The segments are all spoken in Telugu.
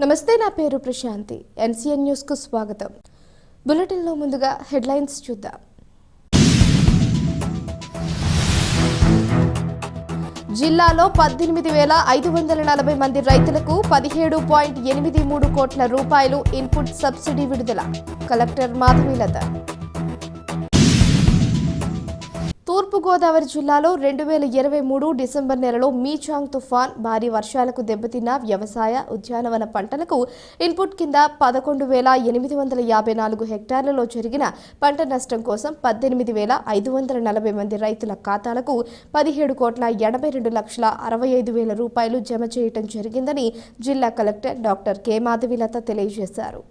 నమస్తే, నా పేరు ప్రశాంతి. ఎన్సీఎన్ న్యూస్ కు స్వాగతం. బులెటిన్ లో ముందుగా హెడ్లైన్స్ చూద్దాం. జిల్లాలో 18,540 మంది రైతులకు 17.83 కోట్ల రూపాయలు ఇన్పుట్ సబ్సిడీ విడుదల. కలెక్టర్ మాధవీలత. తూర్పుగోదావరి జిల్లాలో 2023 డిసెంబర్ నెలలో మీచాంగ్ తుఫాన్ భారీ వర్షాలకు దెబ్బతిన్న వ్యవసాయ ఉద్యానవన పంటలకు ఇన్పుట్ కింద 11,854 హెక్టార్లలో జరిగిన పంట నష్టం కోసం 18,540 మంది రైతుల ఖాతాలకు 17,82,65,000 రూపాయలు జమ చేయటం జరిగిందని జిల్లా కలెక్టర్ డాక్టర్ కె మాధవీలత తెలియజేశారు.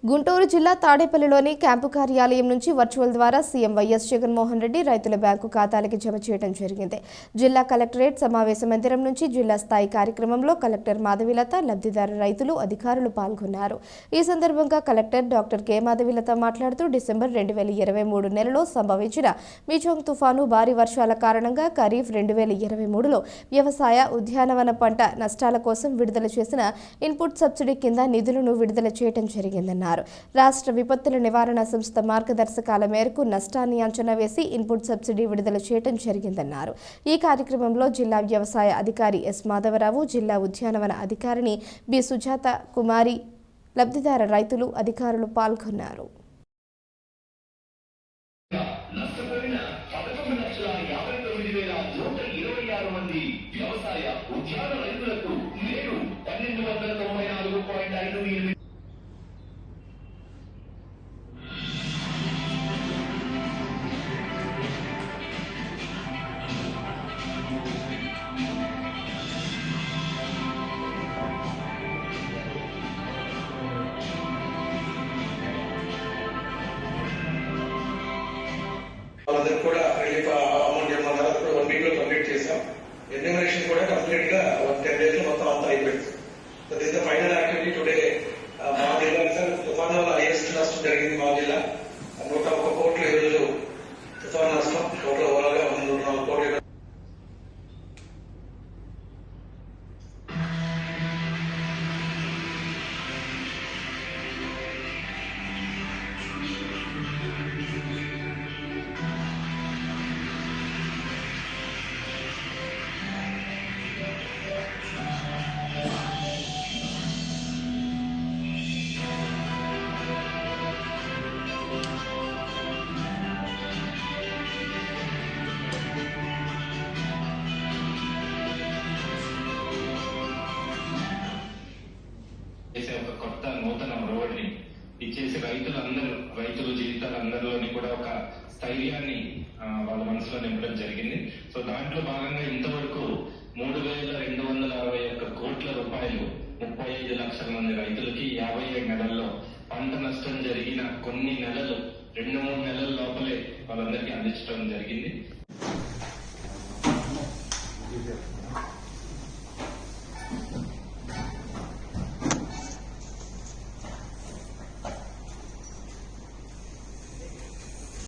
గుంటూరు జిల్లా తాడేపల్లిలోని క్యాంపు కార్యాలయం నుంచి వర్చువల్ ద్వారా సీఎం వైఎస్ జగన్మోహన్ రెడ్డి రైతుల బ్యాంకు ఖాతాలకి జమ చేయడం జరిగింది. జిల్లా కలెక్టరేట్ సమావేశ మందిరం నుంచి జిల్లా స్థాయి కార్యక్రమంలో కలెక్టర్ మాధవీలత, లబ్ధిదారు రైతులు, అధికారులు పాల్గొన్నారు. ఈ సందర్భంగా కలెక్టర్ డాక్టర్ కె మాధవీలత మాట్లాడుతూ డిసెంబర్ 2023 నెలలో సంభవించిన మీచాంగ్ తుఫాను భారీ వర్షాల కారణంగా ఖరీఫ్ 2023లో వ్యవసాయ ఉద్యానవన పంట నష్టాల కోసం విడుదల చేసిన ఇన్పుట్ సబ్సిడీ కింద నిధులను విడుదల చేయడం జరిగిందన్నారు. రాష్ట్ర విపత్తుల నివారణ సంస్థ మార్గదర్శకాల మేరకు నష్టాన్ని అంచనా వేసి ఇన్పుట్ సబ్సిడీ విడుదల చేయడం జరిగిందన్నారు. ఈ కార్యక్రమంలో జిల్లా వ్యవసాయ అధికారి ఎస్ మాధవరావు, జిల్లా ఉద్యానవన అధికారిని బి సుజాత కుమారి, లబ్ధిదార రైతులు, అధికారులు పాల్గొన్నారు. వాళ్ళందరూ కూడా రిలీఫ్ అమౌంట్ ఇవ్వమన్నారు. 1 వీక్ లో కంప్లీట్ చేసాం. ఎన్యూమరేషన్ కూడా కంప్లీట్ గా 10 days లో మొత్తం అంతా అయిపోయింది. So this the final activity today. మా జిల్లా తుఫాన్ వల్ల హైయెస్ట్ నష్టం జరిగింది. మా జిల్లా 101 కోట్లు ఈ రోజు తుఫాన్ నష్టం. టోటల్ ఓవరాల్ గా 104 కోట్లు. ఒక కొత్త నూతన ఒరవడిని ఇచ్చేసి రైతుల జీవితాలందరిలోని కూడా ఒక స్థైర్యాన్ని వాళ్ళ మనసులో నింపడం జరిగింది. సో దాంట్లో భాగంగా ఇంతవరకు 3,261 కోట్ల రూపాయలు 35 లక్షల మంది రైతులకి 57 నెలల్లో పంట నష్టం జరిగిన కొన్ని నెలలు 2-3 నెలల లోపలే వాళ్ళందరికీ అందించడం జరిగింది.